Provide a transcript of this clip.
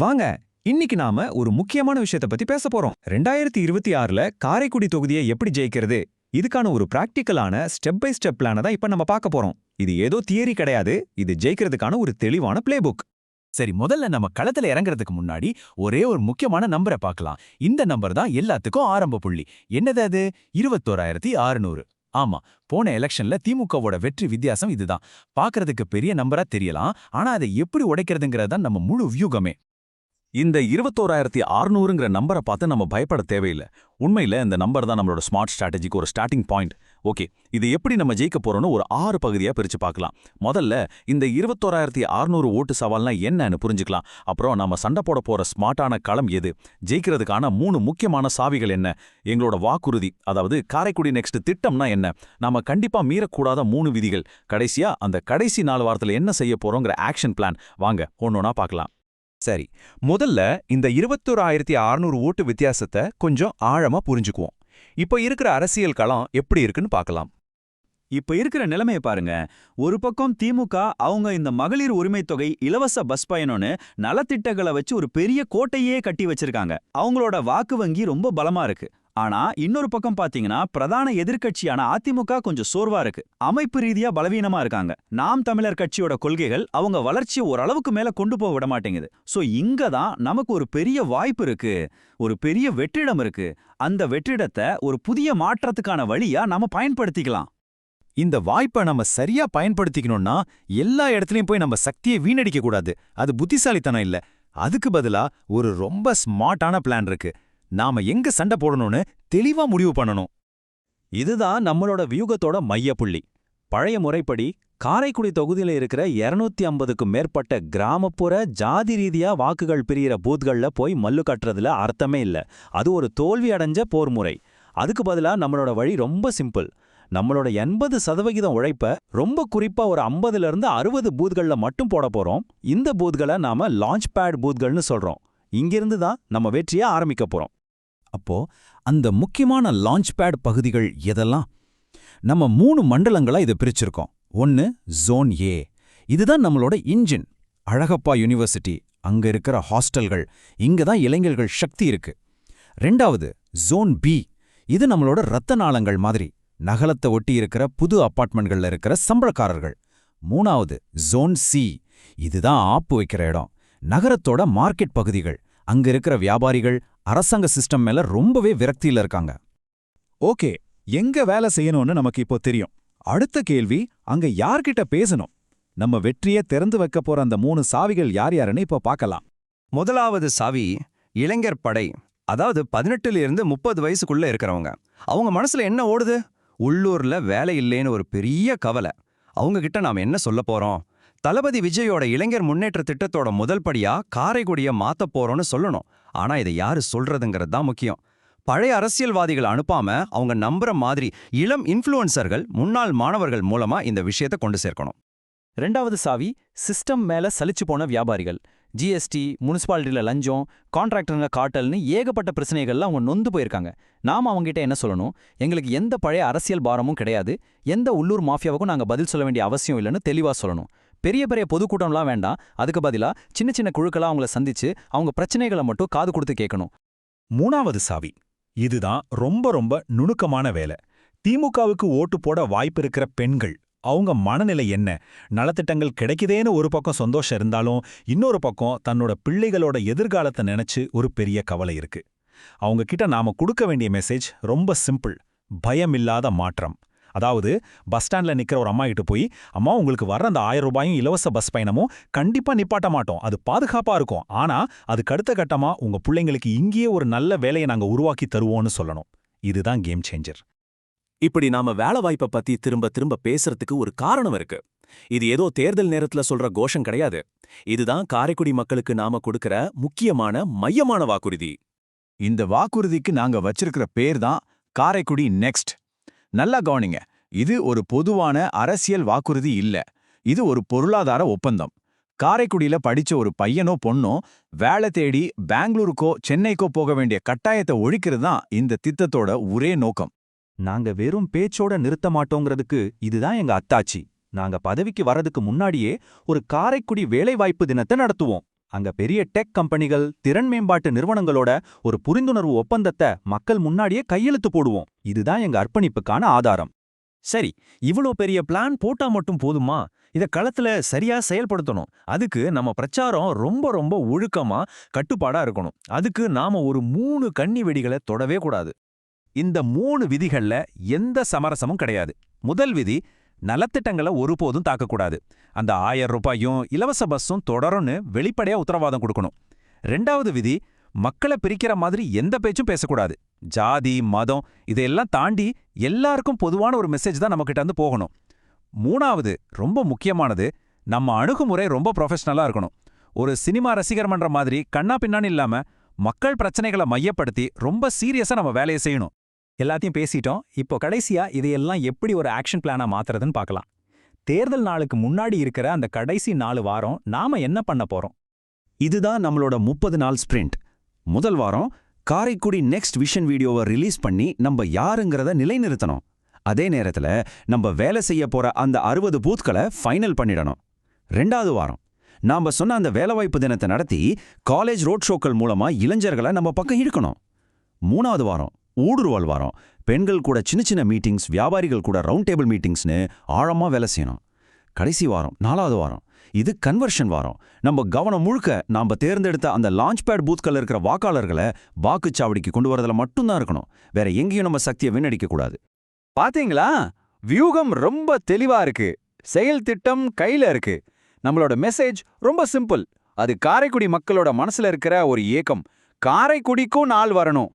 வாங்க இன்னைக்கு நாம ஒரு முக்கியமான விஷயத்தை பத்தி பேச போறோம். 2026ல காரைக்குடி தொகுதியை எப்படி ஜெயிக்கிறது, இதுக்கான ஒரு பிராக்டிக்கலான ஸ்டெப் பை ஸ்டெப் பிளான தான் இப்ப நம்ம பார்க்க போறோம். இது ஏதோ தியரி கிடையாது, இது ஜெயிக்கிறதுக்கான ஒரு தெளிவான பிளேபுக். சரி, முதல்ல நம்ம களத்துல இறங்குறதுக்கு முன்னாடி ஒரே ஒரு முக்கியமான நம்பரை பார்க்கலாம். இந்த நம்பர் தான் எல்லாத்துக்கும் ஆரம்ப புள்ளி. என்னது அது? 21,600. ஆமா, போன எலெக்ஷன்ல திமுகவோட வெற்றி வித்தியாசம் இதுதான். பார்க்கறதுக்கு பெரிய நம்பரா தெரியலாம், ஆனா அதை எப்படி உடைக்கிறதுங்கிறது தான் நம்ம முழு வியூகமே. இந்த 21,600ங்கிற நம்பரை பார்த்து நம்ம பயப்பட தேவையில்லை. உண்மையில இந்த நம்பர் தான் நம்மளோட ஸ்மார்ட் ஸ்ட்ராட்டஜிக்கு ஒரு ஸ்டார்டிங் பாயிண்ட். ஓகே, இது எப்படி நம்ம ஜெயிக்க போறோம்னு ஒரு 6 பகுதியா பிரிச்சு பார்க்கலாம். முதல்ல இந்த 21,600 ஓட்டு சவால்னா என்னன்னு புரிஞ்சுக்கலாம். அப்புறம் நம்ம சண்டை போட போற ஸ்மார்ட்டான களம் எது, ஜெயிக்கிறதுக்கான 3 முக்கியமான சாவிகள் என்ன, எங்களோட வாக்குறுதி, அதாவது காரைக்குடி நெக்ஸ்ட் திட்டம்னா என்ன, நாம கண்டிப்பா மீறக்கூடாத 3 விதிகள், கடைசியா அந்த கடைசி 4 வாரத்துல என்ன செய்ய போறோங்கிற ஆக்ஷன் பிளான். வாங்க ஒன்னொன்னா பார்க்கலாம். சரி, முதல்ல இந்த 21,600 ஓட்டு வித்தியாசத்தை கொஞ்சம் ஆழமா புரிஞ்சுக்குவோம். இப்போ இருக்கிற அரசியல் களம் எப்படி இருக்குன்னு பார்க்கலாம். இப்ப இருக்கிற நிலைமையை பாருங்க. ஒரு பக்கம் திமுக அவங்க இந்த மகளிர் உரிமை தொகை, இலவச பஸ் பயணம்னு நலத்திட்டங்களை வச்சு ஒரு பெரிய கோட்டையே கட்டி வச்சிருக்காங்க. அவங்களோட வாக்கு வங்கி ரொம்ப பலமா இருக்கு. ஆனா இன்னொரு பக்கம் பாத்தீங்கன்னா பிரதான எதிர்க்கட்சியான அதிமுக கொஞ்சம் சோர்வா இருக்கு. அமைப்பு ரீதியா பலவீனமா இருக்காங்க. நாம் தமிழர் கட்சியோட கொள்கைகள் அவங்க வளர்ச்சியை ஓரளவுக்கு மேல கொண்டு போக விட மாட்டேங்குது. சோ இங்கதான் நமக்கு ஒரு பெரிய வாய்ப்பு இருக்கு, ஒரு பெரிய வெற்றிடம் இருக்கு. அந்த வெற்றிடத்தை ஒரு புதிய மாற்றத்துக்கான வழியா நாம பயன்படுத்திக்கலாம். இந்த வாய்ப்பை நம்ம சரியா பயன்படுத்திக்கணும்னா எல்லா இடத்துலயும் போய் நம்ம சக்தியை வீணடிக்க கூடாது. அது புத்திசாலித்தனம் இல்ல. அதுக்கு பதிலா ஒரு ரொம்ப ஸ்மார்ட்டான பிளான் இருக்கு. நாம எங்க சண்டை போடணும்னு தெளிவா முடிவு பண்ணணும். இதுதான் நம்மளோட வியூகத்தோட மையப்புள்ளி. பழைய முறைப்படி காரைக்குடி தொகுதியில இருக்கிற 250க்கும் மேற்பட்ட கிராமப்புற ஜாதி ரீதியா வாக்குகள் பிரியிற பூத்கள்ல போய் மல்லு கட்டுறதுல அர்த்தமே இல்ல. அது ஒரு தோல்வி அடைஞ்ச போர் முறை. அதுக்கு பதிலா நம்மளோட வழி ரொம்ப சிம்பிள். நம்மளோட 80% உழைப்ப ரொம்ப குறிப்பா ஒரு 50லேருந்து 60 பூத்கள்ல மட்டும் போட போறோம். இந்த பூத்களை நாம லான்ச் பேட் பூத்கள்னு சொல்றோம். இங்கிருந்து தான் நம்ம வெற்றியை ஆரம்பிக்க போறோம். அப்போ அந்த முக்கியமான லான்ச் பேட் பகுதிகள் எதெல்லாம்? நம்ம 3 மண்டலங்களா இதை பிரிச்சிருக்கோம். ஒன்னு ஜோன் ஏ, இதுதான் நம்மளோட இன்ஜின். அழகப்பா யூனிவர்சிட்டி, அங்க இருக்கிற ஹாஸ்டல்கள், இங்க தான் இளைஞர்கள் சக்தி இருக்கு. 2வது ஜோன் பி, இது நம்மளோட ரத்த நாளங்கள் மாதிரி, நகலத்தை ஒட்டி இருக்கிற புது அப்பார்ட்மெண்ட்கள்ல இருக்கிற சம்பளக்காரர்கள். 3வது ஜோன் சி, இதுதான் ஆப்பு வைக்கிற இடம், நகரத்தோட மார்க்கெட் பகுதிகள், அங்க இருக்கிற வியாபாரிகள் அரசாங்க சிஸ்டம் மேல ரொம்பவே விரக்தியில இருக்காங்க. ஓகே, எங்க வேலை செய்யணும்னு நமக்கு இப்போ தெரியும். அடுத்த கேள்வி, அங்க யார்கிட்ட பேசணும்? நம்ம வெற்றியை திறந்து வைக்க போற அந்த 3 சாவிகள் யார் யாருன்னு இப்போ பார்க்கலாம். முதலாவது சாவி இளைஞர் படை. அதாவது 18லிருந்து 30 வயசுக்குள்ள இருக்கிறவங்க. அவங்க மனசுல என்ன ஓடுது? உள்ளூர்ல வேலை இல்லேன்னு ஒரு பெரிய கவலை. அவங்க கிட்ட நாம என்ன சொல்ல போறோம்? தளபதி விஜயோட இளைஞர் முன்னேற்ற திட்டத்தோட முதல் படியா காரைக்குடியை மாத்த போறோம்னு சொல்லணும். ஆனா இதை யாரு சொல்றதுங்கிறது தான் முக்கியம். பழைய அரசியல்வாதிகளை அனுப்பாம அவங்க நம்புற மாதிரி இளம் இன்ஃப்ளூயன்சர்கள், முன்னாள் மாணவர்கள் மூலமா இந்த விஷயத்தை கொண்டு சேர்க்கணும். 2வது சாவி சிஸ்டம் மேல சலிச்சு போன வியாபாரிகள். ஜிஎஸ்டி, முனிசிபாலிட்டியில லஞ்சம், கான்ட்ராக்டருங்க காட்டல்னு ஏகப்பட்ட பிரச்சனைகள்ல அவங்க நொந்து போயிருக்காங்க. நாம அவங்ககிட்ட என்ன சொல்லணும்? எங்களுக்கு எந்த பழைய அரசியல் பாரமும் கிடையாது, எந்த உள்ளூர் மாஃபியாவுக்கும் நாங்க பதில் சொல்ல வேண்டிய அவசியம் இல்லைன்னு தெளிவா சொல்லணும். பெரிய பெரிய பொதுக்கூட்டம்லாம் வேண்டாம், அதுக்கு பதிலா சின்ன சின்ன குழுக்களா அவங்கள சந்திச்சு அவங்க பிரச்சனைகளை மட்டும் காது கொடுத்து கேட்கணும். 3வது சாவி, இதுதான் ரொம்ப ரொம்ப நுணுக்கமான வேலை. திமுகவுக்கு ஓட்டு போட வாய்ப்பு இருக்கிற பெண்கள், அவங்க மனநிலை என்ன? நலத்திட்டங்கள் கிடைக்குதேன்னு ஒரு பக்கம் சந்தோஷம் இருந்தாலும் இன்னொரு பக்கம் தன்னோட பிள்ளைகளோட எதிர்காலத்தை நினைச்சு ஒரு பெரிய கவலை இருக்கு. அவங்க கிட்ட நாம கொடுக்க வேண்டிய மெசேஜ் ரொம்ப சிம்பிள்: பயமில்லாத மாற்றம். அதாவது பஸ் ஸ்டாண்ட்ல நிக்கிற ஒரு அம்மா கிட்ட போய், அம்மா உங்களுக்கு வர்ற அந்த 1000 ரூபாயும் இலவச பஸ் பயணமும் கண்டிப்பா நிப்பாட்ட மாட்டோம், அது பாதுகாப்பா இருக்கும், ஆனா அதுக்கு அடுத்த கட்டமா உங்க பிள்ளைங்களுக்கு இங்கேயே ஒரு நல்ல வேலையை நாங்க உருவாக்கி தருவோம்னு சொல்லணும். இதுதான் கேம் சேஞ்சர். இப்படி நாம வேலை வாய்ப்பை பத்தி திரும்ப திரும்ப பேசுறதுக்கு ஒரு காரணம் இருக்கு. இது ஏதோ தேர்தல் நேரத்துல சொல்ற கோஷம் கிடையாது. இதுதான் காரைக்குடி மக்களுக்கு நாம கொடுக்கிற முக்கியமான மையமான வாக்குறுதி. இந்த வாக்குறுதிக்கு நாங்க வச்சிருக்கிற பேர் தான் காரைக்குடி நெக்ஸ்ட். நல்லா கவனிங்க, இது ஒரு பொதுவான அரசியல் வாக்குறுதி இல்ல, இது ஒரு பொருளாதார ஒப்பந்தம். காரைக்குடியில படிச்ச ஒரு பையனோ பொண்ணோ வேலை தேடி பெங்களூருக்கோ சென்னைக்கோ போக வேண்டிய கட்டாயத்தை ஒழிக்கிறது தான் இந்த திட்டத்தோட ஒரே நோக்கம். நாங்க வெறும் பேச்சோட நிறுத்த மாட்டோங்கிறதுக்கு இதுதான் எங்க அத்தாட்சி. நாங்க பதவிக்கு வரதுக்கு முன்னாடியே ஒரு காரைக்குடி வேலைவாய்ப்பு தினத்தை நடத்துவோம். அங்க பெரிய டெக் கம்பெனிகள், திறன் மேம்பாட்டு நிறுவனங்களோட ஒரு புரிந்துணர்வு ஒப்பந்தத்தை மக்கள் முன்னாடியே கையெழுத்து போடுவோம். இதுதான் எங்க அர்ப்பணிப்புக்கான ஆதாரம். சரி, இவ்ளோ பெரிய பிளான் போட்டா மட்டும் போதுமா? இத களத்துல சரியா செயல்படுத்தணும். அதுக்கு நம்ம பிரச்சாரம் ரொம்ப ரொம்ப ஒழுக்கமா, கட்டுப்பாடா இருக்கணும். அதுக்கு நாம ஒரு 3 கன்னி வெடிகளை தொடவே கூடாது. இந்த 3 விதிகள்ல எந்த சமரசமும் கிடையாது. முதல் விதி, நலத்திட்டங்களை ஒருபோதும் தாக்கக்கூடாது. அந்த 1000 ரூபாயும் இலவச பஸ்ஸும் தொடரும்னு வெளிப்படையா உத்தரவாதம் கொடுக்கணும். 2வது விதி, மக்களை பிரிக்கிற மாதிரி எந்த பேச்சும் பேசக்கூடாது. ஜாதி, மதம் இதையெல்லாம் தாண்டி எல்லாருக்கும் பொதுவான ஒரு மெசேஜ் தான் நம்மகிட்ட இருந்து போகணும். 3வது, ரொம்ப முக்கியமானது, நம்ம அணுகுமுறை ரொம்ப ப்ரொஃபஷனலா இருக்கணும். ஒரு சினிமா ரசிகர் மன்ற மாதிரி கண்ணா பின்னான்னு இல்லாம மக்கள் பிரச்சனைகளை மையப்படுத்தி ரொம்ப சீரியஸா நம்ம வேலையை செய்யணும். எல்லாத்தையும் பேசிட்டோம். இப்போ கடைசியா இதையெல்லாம் எப்படி ஒரு ஆக்ஷன் பிளானா மாத்துறதுன்னு பார்க்கலாம். தேர்தல் நாளுக்கு முன்னாடி இருக்கிற அந்த கடைசி 4 வாரம் நாம என்ன பண்ண போறோம்? இதுதான் நம்மளோட 30 நாள் ஸ்பிரிண்ட். முதல் வாரம் காரைக்குடி நெக்ஸ்ட் விஷன் வீடியோவை ரிலீஸ் பண்ணி நம்ம யாருங்கிறத நிலைநிறுத்தணும். அதே நேரத்துல நம்ம வேலை செய்ய போற அந்த 60 பூத்களை ஃபைனல் பண்ணிடணும். 2வது வாரம் நாம சொன்ன அந்த வேலைவாய்ப்பு தினத்தை நடத்தி காலேஜ் ரோட் ஷோக்கள் மூலமா இளைஞர்களை நம்ம பக்கம் இழுக்கணும். 3வது வாரம் ஊடுருவல் வாரம். பெண்கள் கூட சின்ன சின்ன மீட்டிங்ஸ், வியாபாரிகள் கூட ரவுண்ட் டேபிள் மீட்டிங்ஸ்னு ஆழமா வேலை செய்யணும். கடைசி வாரம் 4வது வாரம் இது கன்வர்ஷன் வாரம். நம்ம கவனம் முழுக்க நாம தேர்ந்தெடுத்த அந்த லான்ச் பேட் பூத்கள் இருக்கிற வாக்காளர்களை வாக்குச்சாவடிக்கு கொண்டு வரதுல மட்டும்தான் இருக்கணும். வேற எங்கேயும் நம்ம சக்தியை வீணடிக்க கூடாது. பாத்தீங்களா? வியூகம் ரொம்ப தெளிவா இருக்கு. செயல் திட்டம் கையில இருக்கு. நம்மளோட மெசேஜ் ரொம்ப சிம்பிள். அது காரைக்குடி மக்களோட மனசுல இருக்கிற ஒரு ஏக்கம். காரைக்குடிக்கும் நாள் வரணும்.